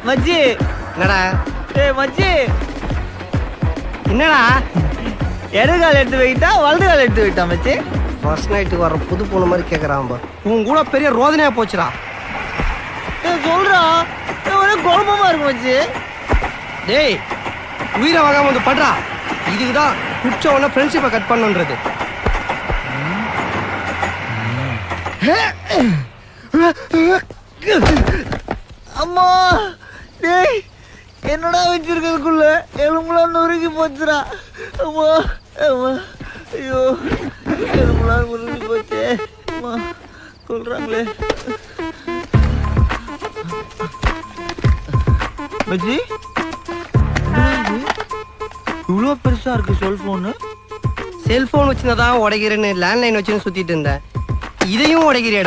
மச்சி என்னடா? டேய் மச்சி, என்னடா இடது கால் எடுத்து வைட்டா வலது கால் எடுத்து வைட்டா மச்சி? ஃபர்ஸ்ட் நைட்டுக்கு வர புது பொண்ணு மாதிரி கேட்குறான். உன் கூட பெரிய ரோதனையா போச்சுடா. சொல்றா, ஒரே குழப்பமா இருக்கு மச்சி. டேய், உயிரை வாங்காம வந்து படுறா. இதுக்கு தான் குடிச்ச உடனே ஃப்ரெண்ட்ஷிப்பை கட் பண்ணுன்றது. அம்மா, டேய் என்னடா வச்சிருக்கிறதுக்குள்ள எலும்புலாம் நொறுக்கி போச்சுடா. அம்மா அம்மா, ஐயோ எலும்புலாம் நொறுக்கி போச்சே. அம்மா சொல்றாங்களே. மச்சி, இவ்வளோ பெருசா இருக்கு செல்போனு. செல்போன் வச்சுதான் உடைக்கிறேன்னு லேண்ட்லைன் வச்சுன்னு சுத்திட்டு இருந்தேன். இதையும் உடைக்கிறியடா?